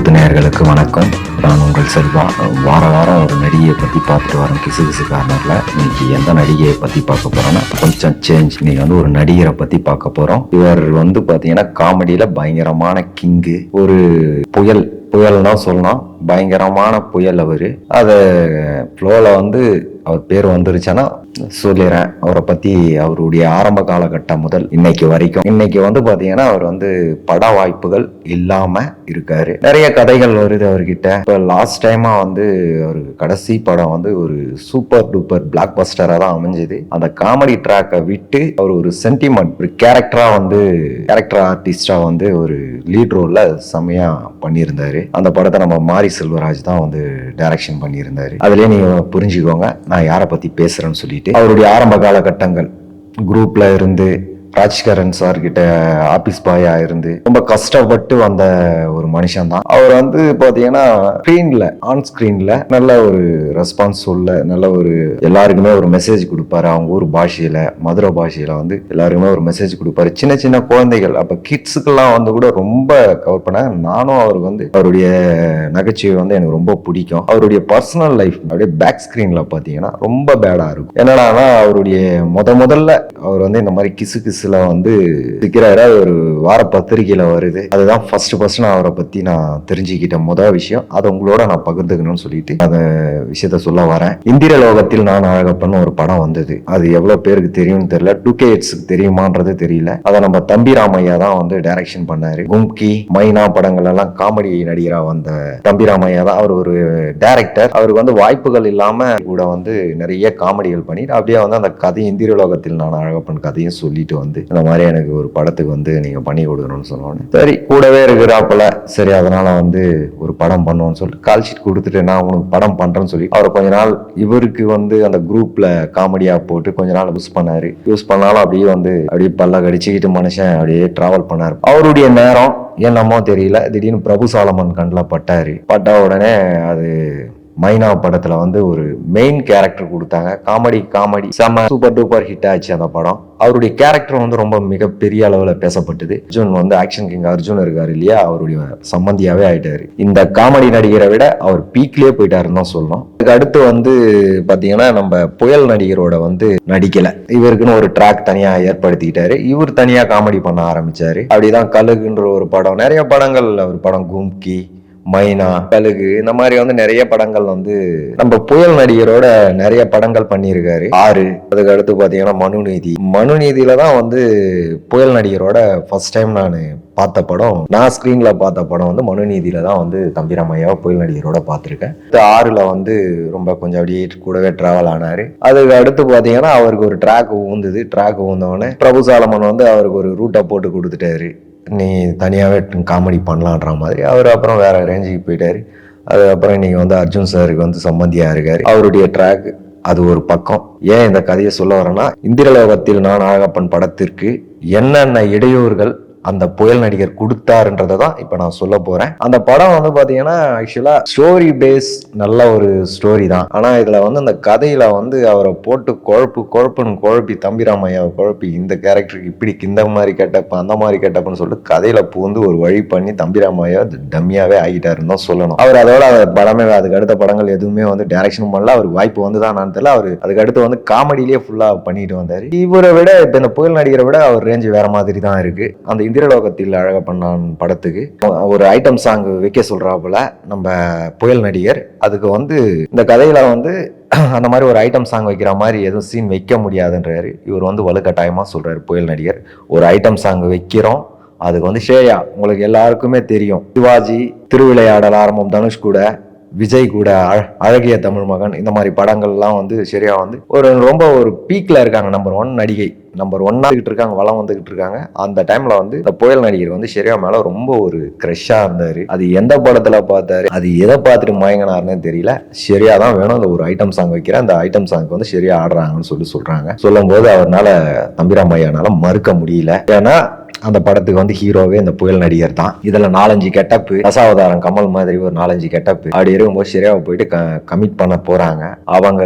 Youth நேயர்களுக்கு வணக்கம். நான் உங்கள் செல்வா. வாரம் ஒரு நடிகையை பற்றி பார்த்துட்டு வரேன் கிசு கார்னரில். இன்னைக்கு எந்த நடிகையை பற்றி பார்க்க போகிறோன்னா கொஞ்சம் சேஞ்ச். இன்னைக்கு ஒரு நடிகரை பற்றி பார்க்க போகிறோம். இவர் பார்த்தீங்கன்னா காமெடியில் பயங்கரமான கிங்கு. ஒரு புயல் தான் சொல்லலாம். பயங்கரமான புயல் அவர். அதை ஃப்ளோவில் அவர் பேர் வந்துருச்சுன்னா சொல்லிடுறேன். அவரை பற்றி அவருடைய ஆரம்ப காலகட்டம் முதல் இன்னைக்கு வரைக்கும். இன்னைக்கு பார்த்தீங்கன்னா அவர் பட வாய்ப்புகள் இல்லாமல் இருக்காரு. நிறைய கதைகள் வருது அவர்கிட்ட. இப்போ லாஸ்ட் டைமா அவருக்கு கடைசி படம் ஒரு சூப்பர் டூப்பர் பிளாக் பஸ்டரா தான் அமைஞ்சது. அந்த காமெடி ட்ராக்கை விட்டு அவர் ஒரு சென்டிமெண்ட் ஒரு கேரக்டர் ஆர்டிஸ்டா ஒரு லீட் ரோல்ல செம்மையா பண்ணியிருந்தாரு. அந்த படத்தை நம்ம மாரி செல்வராஜ் தான் டைரக்ஷன் பண்ணியிருந்தாரு. அதுலயே நீங்க புரிஞ்சுக்கோங்க நான் யாரை பத்தி பேசுறேன்னு சொல்லிட்டு. அவருடைய ஆரம்ப காலகட்டங்கள் குரூப்ல இருந்து ராஜ்கரன் சார் கிட்ட ஆபீஸ் பாயா இருந்து ரொம்ப கஷ்டப்பட்டு வந்த ஒரு மனுஷன் தான் அவர். பாத்தீங்கன்னா ஆன் ஸ்கிரீன்ல நல்ல ஒரு ரெஸ்பான்ஸ் சொல்ல, நல்ல ஒரு எல்லாருக்குமே ஒரு மெசேஜ் கொடுப்பாரு. அவங்க ஊர் பாஷையில, மதுரை பாஷையில எல்லாருக்குமே ஒரு மெசேஜ் கொடுப்பாரு. சின்ன சின்ன குழந்தைகள், அப்ப கிட்ஸுக்கெல்லாம் கூட ரொம்ப கவர் பண்ண. நானும் அவருக்கு அவருடைய நகைச்சுவை எனக்கு ரொம்ப பிடிக்கும். அவருடைய பர்சனல் லைஃப் அப்படியே பேக் ஸ்கிரீன்ல பாத்தீங்கன்னா ரொம்ப பேடா இருக்கும். என்னன்னா அவருடைய முதல்ல அவர் இந்த மாதிரி கிசு சிக்கிறாரு. ஒரு வார பத்திரிகையில வருது. அதுதான் ஃபர்ஸ்ட் நான் அவரை பத்தி நான் தெரிஞ்சுக்கிட்ட முதல் விஷயம். அதை உங்களோட நான் பகிர்ந்துக்கணும்னு சொல்லிட்டு அந்த விஷயத்த சொல்ல வரேன். இந்திர லோகத்தில் நான் அழகப்பன்னு ஒரு படம் வந்தது. அது எவ்வளவு பேருக்கு தெரியும்னு தெரியல. 2K கிட்ஸ்க்கு தெரியுமான்றது தெரியல. அதை நம்ம தம்பி ராமையா தான் டைரக்ஷன் பண்ணாரு. கும்கி, மைனா படங்கள் எல்லாம் காமெடி நடிகரா வந்த தம்பி ராமையா தான் அவர் ஒரு டைரக்டர். அவருக்கு வாய்ப்புகள் இல்லாம கூட நிறைய காமெடிகள் பண்ணிட்டு அப்படியே அந்த கதை இந்திர லோகத்தில் நான் அழகப்பன் கதையும் சொல்லிட்டு இந்த மாதிரி எனக்கு ஒரு படத்துக்கு நீங்க பண்ணி கொடுக்கணும்னு சொன்னோன்னு சரி கூடவே இருக்கிறாப்புல. சரி அதனால ஒரு படம் பண்ணுவோம்னு சொல்லிட்டு கால் ஷீட் கொடுத்துட்டு நான் உங்களுக்கு படம் பண்றேன்னு சொல்லி அவர் கொஞ்ச நாள் இவருக்கு அந்த குரூப்ல காமெடியா போட்டு கொஞ்ச நாள் யூஸ் பண்ணாலும் அப்படியே பல்ல கடிச்சுக்கிட்டு மனுஷன் அப்படியே டிராவல் பண்ணாரு. அவருடைய நேரம் என்னமோ தெரியல, திடீர்னு பிரபு சாலமன் கண்ணில் பட்ட உடனே அது மைனா படத்துல ஒரு மெயின் கேரக்டர் கொடுத்தாங்க. காமெடி செம சூப்பர் டூப்பர் ஹிட் ஆச்சு அந்த படம். அவருடைய கேரக்டர் ரொம்ப மிகப்பெரிய அளவுல பேசப்பட்டது. அர்ஜுன் ஆக்ஷன் கிங் அர்ஜுன் இருக்காரு இல்லையா, அவருடைய சம்பந்தியாவே ஆயிட்டாரு. இந்த காமெடி நடிகரை விட அவர் பீக்லயே போயிட்டாருன்னு தான் சொல்லணும். அதுக்கு அடுத்து பாத்தீங்கன்னா நம்ம புயல் நடிகரோட நடிக்கல. இவருக்குன்னு ஒரு ட்ராக் தனியா ஏற்படுத்திக்கிட்டாரு. இவர் தனியா காமெடி பண்ண ஆரம்பிச்சாரு. அப்படிதான் கழுகுன்ற ஒரு படம், நிறைய படங்கள் அவர் படம் கும்கி, மைனா, கழுகு, இந்த மாதிரி நிறைய படங்கள் நம்ம புயல் நடிகரோட நிறைய படங்கள் பண்ணியிருக்காரு. 6. அதுக்கு அடுத்து பாத்தீங்கன்னா மனுநீதியில தான் புயல் நடிகரோட ஃபர்ஸ்ட் டைம் நான் பார்த்த படம். நான் ஸ்கிரீன்ல பார்த்த படம் மனுநீதியில தான் தம்பிராமையாவை புயல் நடிகரோட பார்த்திருக்கேன். 6ல ரொம்ப கொஞ்சம் அப்படியே கூடவே டிராவல் ஆனாரு. அதுக்கு அடுத்து பாத்தீங்கன்னா அவருக்கு ஒரு ட்ராக் ஊந்தவொடனே பிரபு சாலமன் அவருக்கு ஒரு ரூட்டை போட்டு கொடுத்துட்டாரு. நீ தனியாகவே காமெடி பண்ணலான்ற மாதிரி. அவர் அப்புறம் வேற ரேஞ்சுக்கு போயிட்டாரு. அதுக்கப்புறம் இன்னைக்கு அர்ஜுன் சாருக்கு சம்பந்தியா இருக்காரு. அவருடைய ட்ராக் அது ஒரு பக்கம். ஏன் இந்த கதையை சொல்ல வரேன்னா, இந்திரலோகத்தில் நான் அழகப்பன் படத்திற்கு என்னென்ன இடையூறுகள் அந்த புயல் நடிகர் கொடுத்தாருன்றதை தான் இப்ப நான் சொல்ல போறேன். அந்த படம் பாத்தீங்கன்னா ஆக்சுவலா ஸ்டோரி பேஸ் நல்ல ஒரு ஸ்டோரி தான். ஆனா இதுல அந்த கதையில அவரை போட்டு குழப்பி தம்பிராமையாவை குழப்பி இந்த கேரக்டருக்கு இப்படி இந்த மாதிரி கெட்டப்ப அந்த மாதிரி கெட்டப்பன்னு சொல்லிட்டு கதையில பூந்து ஒரு வழி பண்ணி தம்பிராமையா டம்மியாவே ஆகிட்டாருன்னு தான் சொல்லணும். அவர் அதோட படமே அதுக்கு அடுத்த படங்கள் எதுவுமே டைரக்ஷன் பண்ணல. அவருக்கு வாய்ப்பு வந்துதான் தெரியல. அவர் அதுக்கு அடுத்து காமெடியிலேயே ஃபுல்லா பண்ணிட்டு வந்தாரு. இவரை விட இப்ப இந்த புயல் நடிகரை விட அவர் ரேஞ்ச் வேற மாதிரி தான் இருக்கு. அந்த இந்திரலோகத்தில் அழகப்பண்ணான் படத்துக்கு ஒரு ஐட்டம் சாங் வைக்க சொல்றாப்புல நம்ம புயல் நடிகர். அதுக்கு இந்த கதையில அந்த மாதிரி ஒரு ஐட்டம் சாங் வைக்கிற மாதிரி எதுவும் சீன் வைக்க முடியாதுன்றாரு. இவர் வலுக்கட்டாயமா சொல்றாரு புயல் நடிகர், ஒரு ஐட்டம் சாங் வைக்கிறோம். அதுக்கு ஷேயா உங்களுக்கு எல்லாருக்குமே தெரியும். சிவாஜி, திருவிளையாடல் ஆரம்பம், தனுஷ் கூட, விஜய் கூட, அழகிய தமிழ் மகன், இந்த மாதிரி படங்கள்லாம் சரியா ஒரு ரொம்ப ஒரு பீக்ல இருக்காங்க. நம்பர் 1 நடிகை, நம்பர் 1 இருக்காங்க, வளம் வந்துகிட்டு இருக்காங்க. அந்த டைம்ல இந்த புயல் நடிகர் சரியா மேல ரொம்ப ஒரு கிரஷா இருந்தாரு. அது எந்த படத்துல பார்த்தாரு, அது எதை பார்த்துட்டு மயங்கினாருன்னு தெரியல. சரியா தான் வேணும், அந்த ஒரு ஐட்டம் சாங் வைக்கிறேன், அந்த ஐட்டம் சாங் சரியா ஆடுறாங்கன்னு சொல்றாங்க. சொல்லும் போது அவரால் தம்பிராமையானால மறுக்க முடியல. ஏன்னா அந்த படத்துக்கு ஹீரோவே இந்த புயல் நடிகர் தான். இதுல 4-5 கெட்டப்பு, தசாவதாரம் கமல் மாதிரி ஒரு 4-5 கெட்டப்பு. அப்படி இருக்கும்போது சரியாவை போயிட்டு கமிட் பண்ண போறாங்க. அவங்க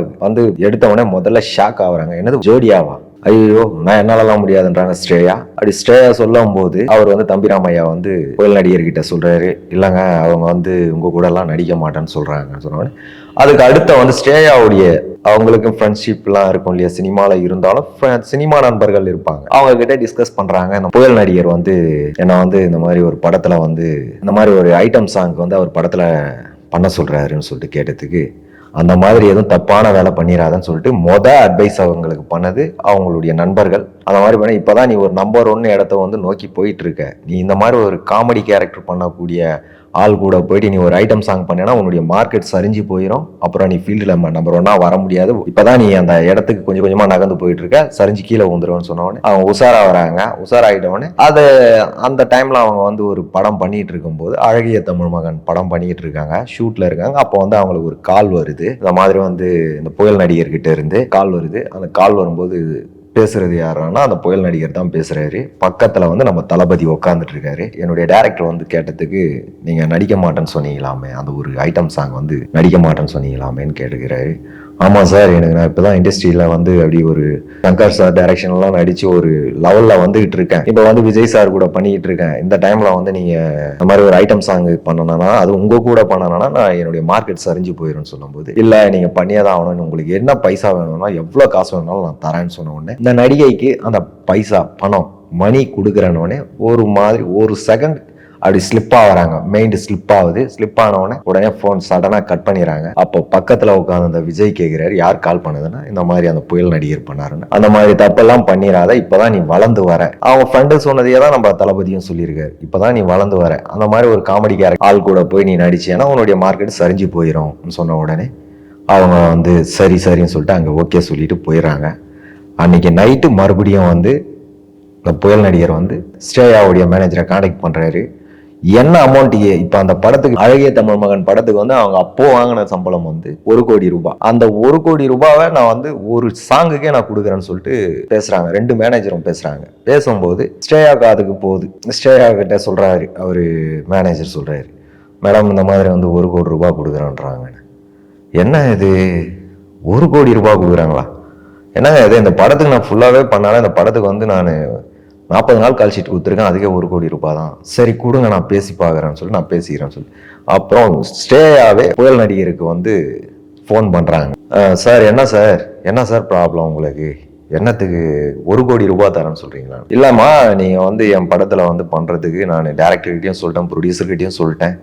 எடுத்த உடனே முதல்ல ஷாக் ஆகுறாங்க. என்னது ஜோடியாவா, ஐயோ நான் என்னாலலாம் முடியாதுன்றாங்க ஸ்ரேயா. அப்படி ஸ்ரேயா சொல்லும் போது அவர் வந்து தம்பிராமையா வந்து புயல் நடிகர்கிட்ட சொல்றாரு, இல்லைங்க அவங்க வந்து உங்க கூட எல்லாம் நடிக்க மாட்டேன்னு சொல்றாங்க சொன்னோடனே அதுக்கு அடுத்த வந்து ஸ்ரேயாவுடைய அவங்களுக்கும் ஃப்ரெண்ட்ஷிப்லாம் இருக்கும் இல்லையா, சினிமால இருந்தாலும் சினிமா நண்பர்கள் இருப்பாங்க, அவங்க கிட்ட டிஸ்கஸ் பண்றாங்க. இந்த புயல் நடிகர் வந்து என்ன வந்து இந்த மாதிரி ஒரு படத்துல வந்து இந்த மாதிரி ஒரு ஐட்டம் சாங் வந்து அவர் படத்துல பண்ண சொல்றாருன்னு சொல்லிட்டு கேட்டதுக்கு, அந்த மாதிரி எதுவும் தப்பான வேலை பண்ணிடாதன்னு சொல்லிட்டு அட்வைஸ் அவங்களுக்கு பண்ணது அவங்களுடைய நண்பர்கள். அந்த மாதிரி பண்ண இப்பதான் நீ ஒரு நம்பர் 1 இடத்த வந்து நோக்கி போயிட்டு இருக்க, நீ இந்த மாதிரி ஒரு காமெடி கேரக்டர் பண்ணக்கூடிய ஆள் கூட போயிட்டு நீ ஒரு ஐட்டம் சாங் பண்ணேன்னா உன்னுடைய மார்க்கெட் சரிஞ்சு போயிடும், அப்புறம் நீ ஃபீல்டில் நம்பர் 1 வர முடியாது, இப்பதான் நீ அந்த இடத்துக்கு கொஞ்சம் கொஞ்சமா நகர்ந்து போயிட்டு இருக்க, சரிஞ்சு கீழே வந்துருவேன்னு சொன்னவொடனே அவங்க உஷாரா வராங்க. உஷாராயிட்டவொடனே அது அந்த டைம்ல அவங்க வந்து ஒரு படம் பண்ணிட்டு இருக்கும்போது அழகிய தமிழ் மகன் படம் பண்ணிட்டு இருக்காங்க, ஷூட்ல இருக்காங்க. அப்போ வந்து அவங்களுக்கு ஒரு கால் வருது, இந்த மாதிரி வந்து இந்த புயல் நடிகர்கிட்ட இருந்து கால் வருது. அந்த கால் வரும்போது பேசுறது யாருன்னா அந்த புயல் நடிகர் தான் பேசுறாரு. பக்கத்துல வந்து நம்ம தளபதி உட்காந்துட்டு இருக்காரு. என்னுடைய டைரக்டர் வந்து கேட்டதுக்கு, நீங்க நடிக்க மாட்டேன்னு சொன்னீங்களாமே, அந்த ஒரு ஐட்டம் சாங் வந்து நடிக்க மாட்டேன்னு சொன்னீங்களாமேன்னு கேட்டுக்கிறாரு. ஆமா சார், எனக்கு நான் இப்பதான் இண்டஸ்ட்ரியில வந்து அப்படி ஒரு சங்கர் சார் டைரக்ஷன்லாம் நடிச்சு ஒரு லெவல்ல வந்துகிட்டு இருக்கேன், இப்ப வந்து விஜய் சார் கூட பண்ணிட்டு இருக்கேன். இந்த டைம்ல வந்து நீங்க இந்த மாதிரி ஒரு ஐட்டம் சாங் பண்ணனா, அது உங்க கூட பண்ணனா நான் என்னுடைய மார்க்கெட் சரிஞ்சு போயிடும் சொல்லும்போது, இல்ல நீங்க பண்ணியதான் ஆகணும், உங்களுக்கு என்ன பைசா வேணும்னா எவ்வளவு காசு வேணாலும் நான் தரேன்னு சொன்ன உடனே இந்த நடிகைக்கு அந்த பைசா பணம் மணி கொடுக்குறனோடனே ஒரு மாதிரி ஒரு செகண்ட் அப்படி ஸ்லிப் ஆகுறாங்க, மைண்ட் ஸ்லிப் ஆகுது. ஸ்லிப் ஆனவொடனே உடனே போன் சடனா கட் பண்ணிடுறாங்க. அப்போ பக்கத்துல உட்காந்து அந்த விஜய் கேட்கிறாரு, யார் கால் பண்ணதுன்னா இந்த மாதிரி அந்த புயல் நடிகர் பண்ணாருன்னு. அந்த மாதிரி தப்பெல்லாம் பண்ணிடாத, இப்பதான் நீ வளர்ந்து வர. அவங்க ஃப்ரெண்டு சொன்னதையே தான் நம்ம தளபதியும் சொல்லியிருக்காரு, இப்பதான் நீ வளர்ந்து வர, அந்த மாதிரி ஒரு காமெடி கேரக்டர் ஆள் கூட போய் நீ நடிச்சேன்னா உன்னுடைய மார்க்கெட் சரிஞ்சு போயிடும் சொன்ன உடனே அவங்க வந்து சரி சரின்னு சொல்லிட்டு அங்க ஓகே சொல்லிட்டு போயிடுறாங்க. அன்னைக்கு நைட்டு மறுபடியும் வந்து இந்த புயல் நடிகர் வந்து ஸ்ரேயாவுடைய மேனேஜரை கான்டாக்ட் பண்றாரு. என்ன அமௌண்ட் இப்ப அந்த படத்துக்கு அழகிய தமிழ் மகன் படத்துக்கு வந்து அவங்க அப்போ வாங்கின சம்பளம் வந்து 1 கோடி ரூபாய். அந்த 1 கோடி ரூபாவை நான் வந்து ஒரு சாங்குக்கே நான் கொடுக்குறேன்னு சொல்லிட்டு பேசுறாங்க. 2 மேனேஜரும் பேசுறாங்க. பேசும்போது ஸ்ரேயா காதுக்கு போகுது. ஸ்ரேயா கிட்ட சொல்றாரு, அவரு மேனேஜர் சொல்றாரு, மேடம் இந்த மாதிரி வந்து 1 கோடி ரூபாய் கொடுக்குறேன்றாங்க. என்ன இது 1 கோடி ரூபாய் கொடுக்குறாங்களா, என்னங்க இது, இந்த படத்துக்கு நான் ஃபுல்லாவே பண்ணாலும் இந்த படத்துக்கு வந்து நான் 40 நாள் கால் ஷீட் கொடுத்துருக்கேன், அதுக்கே 1 கோடி ரூபாய் தான், சரி கொடுங்க நான் பேசி பார்க்குறேன்னு சொல்லி நான் பேசிக்கிறேன்னு சொல்லி அப்புறம் ஸ்ரேயாவே புயல் நடிகருக்கு வந்து ஃபோன் பண்ணுறாங்க. சார் என்ன சார் ப்ராப்ளம் உங்களுக்கு, என்னத்துக்கு 1 கோடி ரூபாய் தரேன்னு சொல்கிறீங்களா? இல்லைம்மா, நீங்கள் வந்து என் படத்தில் வந்து பண்ணுறதுக்கு நான் டேரக்டர்கிட்டையும் சொல்லிட்டேன், ப்ரொடியூசர்கிட்டையும் சொல்லிட்டேன்,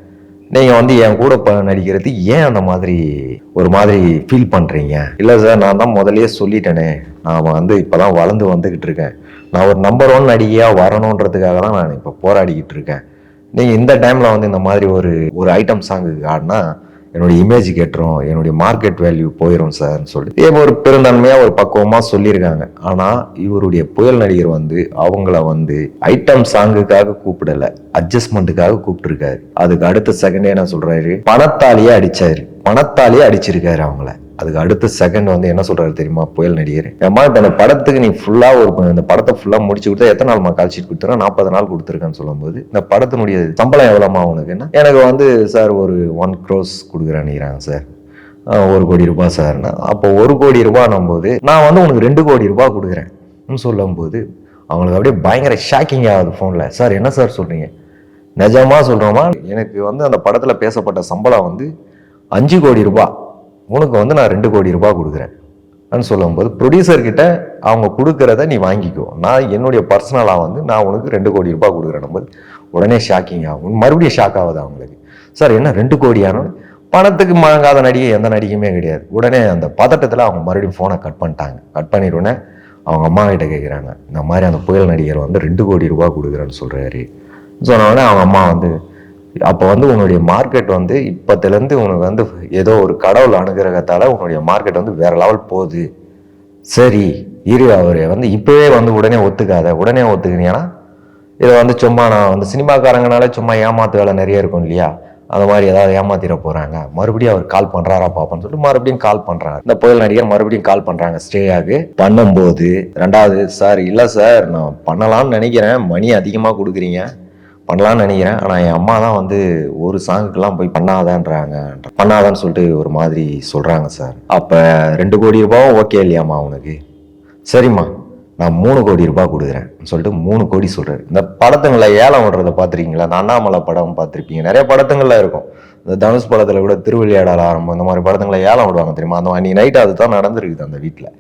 நீங்கள் வந்து என் கூட நடிக்கிறது ஏன் அந்த மாதிரி ஒரு மாதிரி ஃபீல் பண்ணுறீங்க? இல்லை சார், நான் தான் முதலையே சொல்லிட்டேனே, நான் வந்து இப்போதான் வளர்ந்து வந்துக்கிட்டு இருக்கேன், நான் ஒரு நம்பர் 1 நடிகையாக வரணுன்றதுக்காக தான் நான் இப்போ போராடிக்கிட்டு இருக்கேன், நீங்கள் இந்த டைமில் வந்து இந்த மாதிரி ஒரு ஐட்டம் சாங்குக்கு ஆடினா என்னுடைய இமேஜ் கெட்டுரும், என்னுடைய மார்க்கெட் வேல்யூ போயிடும் சார்ன்னு சொல்லிட்டு ஒரு பெருந்தன்மையாக ஒரு பக்குவமாக சொல்லியிருக்காங்க. ஆனால் இவருடைய புயல் நடிகர் வந்து அவங்கள வந்து ஐட்டம் சாங்குக்காக கூப்பிடல, அட்ஜஸ்ட்மெண்ட்டுக்காக கூப்பிட்டுருக்காரு. அதுக்கு அடுத்த செகண்டே என்ன சொல்றாரு, பணத்தாலேயே அடிச்சிருக்காரு அவங்கள. அதுக்கு அடுத்த செகண்ட் வந்து என்ன சொல்றாரு தெரியுமா புயல் நடிகர், ஏமா இப்ப அந்த படத்துக்கு நீ ஃபுல்லா இந்த படத்தை ஃபுல்லா முடிச்சு கொடுத்தா எத்தனை நாள்மா கால் ஷீட் கொடுத்துருக்கேன், 40 நாள் கொடுத்துருக்கேன்னு சொல்லும்போது, இந்த படத்தினுடைய சம்பளம் எவ்வளோமா உனக்குன்னா, எனக்கு வந்து சார் ஒரு 1 crore கொடுக்குறேன்னுறாங்க சார். 1 கோடி ரூபாய் சார்னா, அப்போ 1 கோடி ரூபாய் போது நான் வந்து உனக்கு 2 கோடி ரூபாய் கொடுக்குறேன் சொல்லும் போது அவங்களுக்கு அப்படியே பயங்கர ஷாக்கிங் ஆகுது போன்ல. சார் என்ன சார் சொல்றீங்க, நிஜமா சொல்றோமா, எனக்கு வந்து அந்த படத்துல பேசப்பட்ட சம்பளம் வந்து 5 கோடி ரூபாய், உனக்கு வந்து நான் 2 கோடி ரூபாய் கொடுக்குறேன் சொல்லும்போது, ப்ரொடியூசர் கிட்ட அவங்க கொடுக்கறத நீ வாங்கிக்கோ, நான் என்னுடைய பர்சனலாக வந்து நான் உனக்கு 2 கோடி ரூபாய் கொடுக்குறேன் போது உடனே ஷாக்கிங் ஆகும். மறுபடியும் ஷாக் ஆகுது அவங்களுக்கு. சார் என்ன 2 கோடியானு, பணத்துக்கு மழங்காத நடிகை எந்த நடிகையுமே கிடையாது. உடனே அந்த பதட்டத்தில் அவங்க மறுபடியும் ஃபோனை கட் பண்ணிட்டாங்க. கட் பண்ணிடுனே அவங்க அம்மா கிட்ட கேட்குறாங்க, இந்த மாதிரி அந்த புயல் நடிகர் வந்து 2 கோடி ரூபாய் கொடுக்குறேன்னு சொல்றாரு. சொன்ன உடனே அவங்க அம்மா வந்து, அப்போ வந்து உன்னுடைய மார்க்கெட் வந்து இப்போத்துலேருந்து உனக்கு வந்து ஏதோ ஒரு கடவுள் அனுகிரகத்தால் உன்னுடைய மார்க்கெட் வந்து வேற லெவல் போகுது, சரி இரு, அவர் வந்து இப்போவே வந்து உடனே ஒத்துக்கினீங்கன்னா இதை வந்து சும்மா நான் வந்து சினிமாக்காரங்கனால சும்மா ஏமாத்து வேலை நிறைய இருக்கும் இல்லையா, அந்த மாதிரி ஏதாவது ஏமாத்திர போகிறாங்க, மறுபடியும் அவர் கால் பண்ணுறாரா பாப்பான்னு சொல்லிட்டு மறுபடியும் கால் பண்ணுறாங்க. இந்த புயல் நடிகர் மறுபடியும் கால் பண்ணுறாங்க ஸ்ரேயாவுக்கு. பண்ணும்போது ரெண்டாவது, சார் இல்லை சார் நான் பண்ணலாம்னு நினைக்கிறேன், மணி அதிகமாக கொடுக்குறீங்க, பண்ணலான்னு நினைக்கிறேன், ஆனால் என் அம்மா தான் வந்து ஒரு சாங்குக்கெல்லாம் போய் பண்ணாதான்னு சொல்லிட்டு ஒரு மாதிரி சொல்கிறாங்க சார். அப்போ 2 கோடி ரூபாயும் ஓகே இல்லையாம்மா உனக்கு? சரிம்மா நான் 3 கோடி ரூபாய் கொடுக்குறேன் சொல்லிட்டு 3 கோடி சொல்கிறாரு. இந்த படத்துங்களை ஏலம் விடுறத பார்த்துருக்கீங்களா? அந்த அண்ணாமலை படம் பார்த்துருப்பீங்க, நிறைய படத்துங்களில் இருக்கும். இந்த தனுஷ் படத்தில் கூட திருவிளையாடல் ஆரம்பம் இந்த மாதிரி படத்துங்களை ஏலம் விடுவாங்க தெரியுமா? அந்த அன்றைக்கி நைட்டு அதுதான் நடந்துருக்குது. அந்த வீட்டில்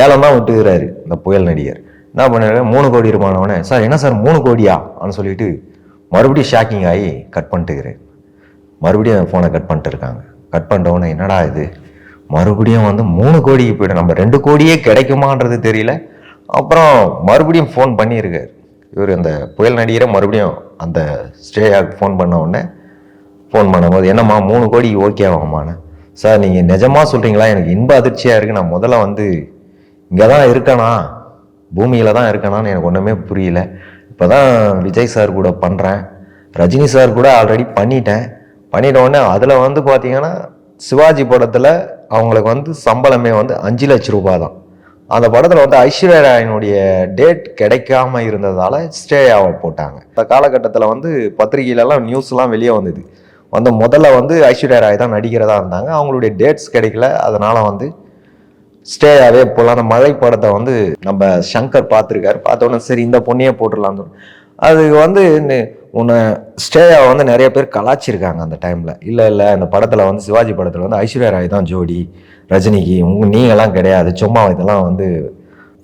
ஏலம் தான் விட்டுக்கிறாரு இந்த புயல் நடிகர். என்ன பண்ணாரு, 3 கோடி ரூபானவனே, சார் என்ன சார் 3 கோடியா அப்படின்னு சொல்லிட்டு மறுபடியும் ஷாக்கிங் ஆகி கட் பண்ணிட்டுக்கிறேன். மறுபடியும் ஃபோனை கட் பண்ணிட்டு இருக்காங்க. கட் பண்ணிட்டவொடனே என்னடா இது, மறுபடியும் 3 கோடிக்கு போய்ட்டு நம்ம 2 கோடியே கிடைக்குமான்றது தெரியல. அப்புறம் மறுபடியும் ஃபோன் பண்ணியிருக்காரு இவர் அந்த புயல் நடிகரை. மறுபடியும் அந்த ஸ்டேயாவுக்கு ஃபோன் பண்ண உடனே ஃபோன் பண்ணும்போது, என்னம்மா 3 கோடி ஓகே ஆகுமாண்ணே? சார் நீங்கள் நிஜமாக சொல்கிறீங்களா? எனக்கு இன்ப அதிர்ச்சியாக இருக்குது. நான் முதல்ல இங்கே தான் இருக்கேனா, பூமியில் தான் இருக்கேனான்னு எனக்கு ஒன்றுமே புரியல. இப்போ தான் விஜய் சார் கூட பண்ணுறேன், ரஜினி சார் கூட ஆல்ரெடி பண்ணிட்ட உடனே அதில் பார்த்தீங்கன்னா சிவாஜி படத்தில் அவங்களுக்கு சம்பளமே 5 லட்ச ரூபாய் தான். அந்த படத்தில் ஐஸ்வர்யா ராயினுடைய டேட் கிடைக்காம இருந்ததால் ஸ்டேயாவை போட்டாங்க. இந்த காலகட்டத்தில் பத்திரிகையிலலாம் நியூஸ்லாம் வெளியே வந்தது. முதல்ல ஐஸ்வர்யா ராய் தான் நடிக்கிறதா இருந்தாங்க. அவங்களுடைய டேட்ஸ் கிடைக்கல, அதனால் ஸ்டேயாவே போகலாம். அந்த மழை படத்தை நம்ம சங்கர் பார்த்துருக்காரு. பார்த்தோன்னே சரி இந்த பொண்ணையே போட்டுடலான்னு. அதுக்கு உன்னை ஸ்டேயாவை நிறைய பேர் கலாச்சிருக்காங்க அந்த டைமில். இல்லை இந்த படத்தில் சிவாஜி படத்தில் ஐஸ்வர்யா ராய் தான் ஜோடி ரஜினிக்கு, நீங்களாம் கிடையாது, சும்மா இதெல்லாம்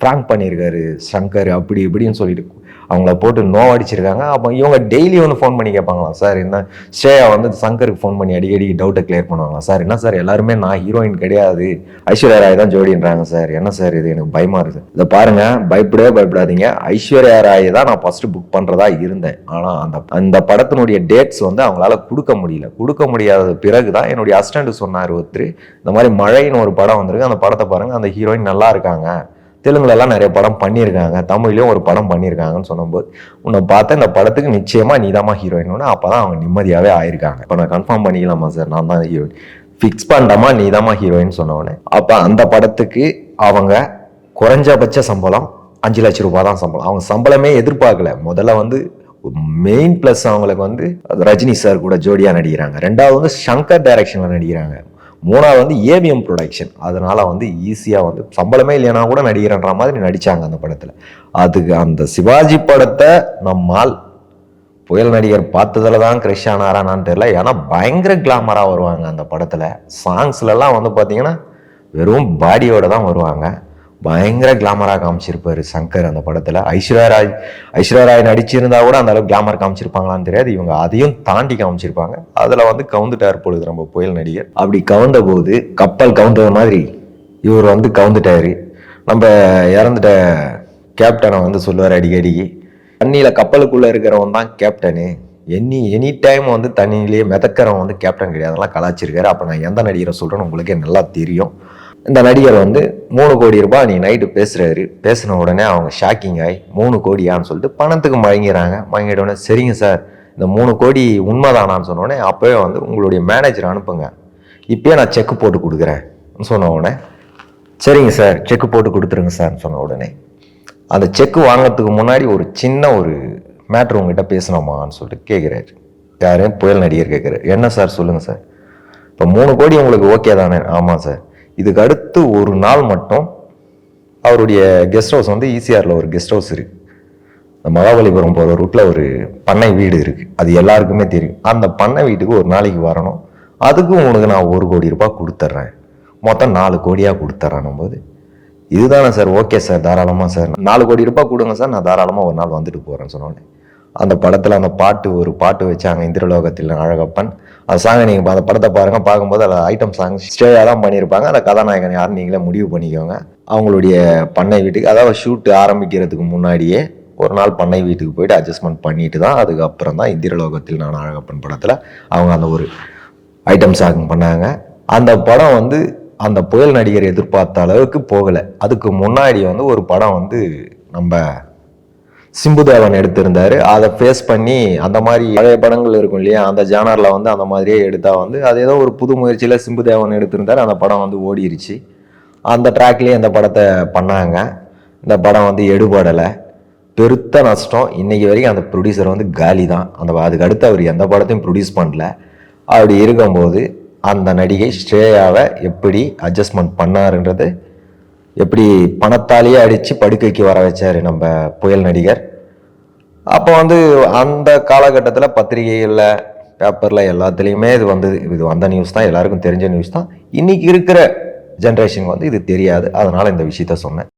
ஃப்ராங்க் பண்ணியிருக்காரு சங்கர் அப்படி இப்படின்னு சொல்லிட்டு அவங்கள போட்டு நோவடிச்சிருக்காங்க. அப்போ இவங்க டெய்லி ஃபோன் பண்ணி கேட்பாங்களாம், சார் என்ன ஸ்ரேயா சங்கருக்கு ஃபோன் பண்ணி அடிக்கடி டவுட்டை கிளியர் பண்ணுவாங்களாம். சார் என்ன சார் எல்லாருமே நான் ஹீரோயின் கிடையாது, ஐஸ்வர்யா ராய் தான் ஜோடின்றாங்க சார், என்ன சார் இது எனக்கு பயமா இருக்குது. இதை பாருங்க, பயப்படாதீங்க. ஐஸ்வர்யா ராய் தான் நான் ஃபர்ஸ்ட் புக் பண்றதா இருந்தேன். ஆனால் அந்த படத்தினுடைய டேட்ஸ் அவங்களால கொடுக்க முடியாத பிறகுதான் என்னுடைய அசிஸ்டன்ட் சொன்னார் ஒருத்தர், இந்த மாதிரி மழைன்னு ஒரு படம் வந்திருக்கு, அந்த படத்தை பாருங்க, அந்த ஹீரோயின் நல்லா இருக்காங்க, தெலுங்குலலாம் நிறைய படம் பண்ணியிருக்காங்க, தமிழ்லையும் ஒரு படம் பண்ணியிருக்காங்கன்னு சொன்னபோது, உன்னை பார்த்தா இந்த படத்துக்கு நிச்சயமா நீதாமா ஹீரோயின். அப்போதான் அவங்க நிம்மதியாகவே ஆயிருக்காங்க. இப்போ நான் கன்ஃபார்ம் பண்ணிக்கலாமா சார் நான் தான் ஹீரோயின், ஃபிக்ஸ் பண்ணாமா நீதாமா ஹீரோயின் சொன்னோடனே, அப்போ அந்த படத்துக்கு அவங்க குறைஞ்சபட்ச சம்பளம் 5 லட்ச ரூபாய் தான் சம்பளம். அவங்க சம்பளமே எதிர்பார்க்கல. முதல்ல மெயின் பிளஸ் அவங்களுக்கு ரஜினி சார் கூட ஜோடியா நடிக்கிறாங்க. ரெண்டாவது சங்கர் டைரக்ஷன்ல நடிக்கிறாங்க. மூணாவது ஏவிஎம் ப்ரொடக்ஷன். அதனால ஈஸியாக சம்பளமே இல்லைனா கூட நடிக்கிறன்ற மாதிரி நடித்தாங்க அந்த படத்தில். அதுக்கு அந்த சிவாஜி படத்தை நம்மால் புயல் நடிகர் பார்த்ததில் தான் கிரஷ் ஆனாரானான்னு தெரியல. ஏன்னா பயங்கர கிளாமராக வருவாங்க அந்த படத்தில். சாங்ஸ்லலாம் பார்த்தீங்கன்னா வெறும் பாடியோட தான் வருவாங்க. பயங்கர கிளாமராக காமிச்சிருப்பாரு சங்கர் அந்த படத்தில். ஐஸ்வர்யா ராய் நடிச்சிருந்தா கூட அந்த அளவுக்கு கிளாமர் காமிச்சிருப்பாங்களான்னு தெரியாது. இவங்க அதையும் தாண்டி காமிச்சிருப்பாங்க. அதில் கவுந்துட்டார் பொழுது நம்ம புயல் நடிகர். அப்படி கவுந்த போது கப்பல் கவுந்தது மாதிரி இவர் கவுந்துட்டாரு. நம்ம இறந்துட்ட கேப்டனை சொல்லுவார் அடிக்கடிக்கு, தண்ணியில் கப்பலுக்குள்ளே இருக்கிறவன் தான் கேப்டனு, எனி டைம் தண்ணியிலேயே மிதக்கிறவன் கேப்டன் கிடையாது, அதெல்லாம் கலாச்சிருக்காரு. அப்போ நான் எந்த நடிகரை சொல்கிறேன்னு உங்களுக்கே நல்லா தெரியும். இந்த நடிகர் 3 கோடி ரூபாய் நீ நைட்டு பேசுகிறாரு. பேசின உடனே அவங்க ஷாக்கிங் ஆகி 3 கோடியான்னு சொல்லிட்டு பணத்துக்கு மயங்கிட்டோடனே, சரிங்க சார் இந்த 3 கோடி உண்மைதானான்னு சொன்னோடனே, அப்போவே உங்களுடைய மேனேஜர் அனுப்புங்க, இப்போயே நான் செக் போட்டு கொடுக்குறேன் சொன்ன உடனே, சரிங்க சார் செக் போட்டு கொடுத்துருங்க சார்னு சொன்ன உடனே, அந்த செக் வாங்கிறதுக்கு முன்னாடி ஒரு சின்ன ஒரு மேட்ரு உங்ககிட்ட பேசணுமான்னு சொல்லிட்டு கேட்குறாரு. யாரு? புயல் நடிகர் கேட்குறாரு. என்ன சார் சொல்லுங்கள் சார், இப்போ 3 கோடி உங்களுக்கு ஓகே தானே? ஆமாம் சார். இதுக்கு அடுத்து ஒரு நாள் மட்டும் அவருடைய கெஸ்ட் ஹவுஸ் ஈசிஆரில் ஒரு கெஸ்ட் ஹவுஸ் இருக்குது. இந்த மகாபலிபுரம் போகிற ரூட்டில் ஒரு பண்ணை வீடு இருக்குது, அது எல்லாருக்குமே தெரியும். அந்த பண்ணை வீட்டுக்கு ஒரு நாளைக்கு வரணும். அதுக்கும் உனக்கு நான் 1 கோடி ரூபாய் கொடுத்துட்றேன், மொத்தம் 4 கோடியாக கொடுத்துட்றேன் போது, இதுதானே சார்? ஓகே சார் தாராளமாக சார் 4 கோடி ரூபாய் கொடுங்க சார், நான் தாராளமாக ஒரு நாள் வந்துட்டு போகிறேன்னு சொன்னோன்னே, அந்த படத்தில் அந்த ஒரு பாட்டு வச்சாங்க, இந்திரலோகத்தில் அழகப்பன். அந்த சாங்கை நீங்கள் அந்த படத்தை பாருங்கள். பார்க்கும்போது அதில் ஐட்டம் சாங் ஸ்டேயாக தான் பண்ணியிருப்பாங்க. அந்த கதாநாயகன் யாரும் நீங்களே முடிவு பண்ணிக்கோங்க. அவங்களுடைய பண்ணை வீட்டுக்கு, அதாவது ஷூட் ஆரம்பிக்கிறதுக்கு முன்னாடியே ஒரு நாள் பண்ணை வீட்டுக்கு போயிட்டு அட்ஜஸ்ட்மெண்ட் பண்ணிட்டு தான் அதுக்கப்புறம் தான் இந்திரலோகத்தில் நான் அழகப்பன் படத்தில் அவங்க அந்த ஒரு ஐட்டம் சாங் பண்ணாங்க. அந்த படம் அந்த புயல் நடிகர் எதிர்பார்த்த அளவுக்கு போகலை. அதுக்கு முன்னாடி ஒரு படம் நம்ம சிம்புதேவன் எடுத்திருந்தாரு. அதை ஃபேஸ் பண்ணி அந்த மாதிரி பழைய படங்கள் இருக்கும் இல்லையா, அந்த ஜானரில் அந்த மாதிரியே எடுத்தா அது ஏதோ ஒரு புது முயற்சியில் சிம்புதேவன் எடுத்திருந்தாரு. அந்த படம் ஓடிருச்சு. அந்த ட்ராக்லேயே இந்த படத்தை பண்ணாங்க. இந்த படம் எடுபடலை, பெருத்த நஷ்டம். இன்னைக்கு வரைக்கும் அந்த ப்ரொடியூசர் காலி தான். அதுக்கு அடுத்து அவர் எந்த படத்தையும் ப்ரொடியூஸ் பண்ணல. அப்படி இருக்கும்போது அந்த நடிகை ஸ்ரேயாவை எப்படி அட்ஜஸ்ட்மெண்ட் பண்ணாருன்றது எப்படி பணத்தாலேயே அடித்து படுக்கைக்கு வர வச்சார் நம்ம புயல் நடிகர். அப்போ வந்து அந்த காலகட்டத்தில் பத்திரிகைகளில், பேப்பரில் எல்லாத்துலேயுமே இது வந்த நியூஸ் தான், எல்லாருக்கும் தெரிஞ்ச நியூஸ் தான். இன்னைக்கு இருக்கிற ஜென்ரேஷனுக்கு வந்து இது தெரியாது. அதனால் இந்த விஷயத்த சொன்னேன்.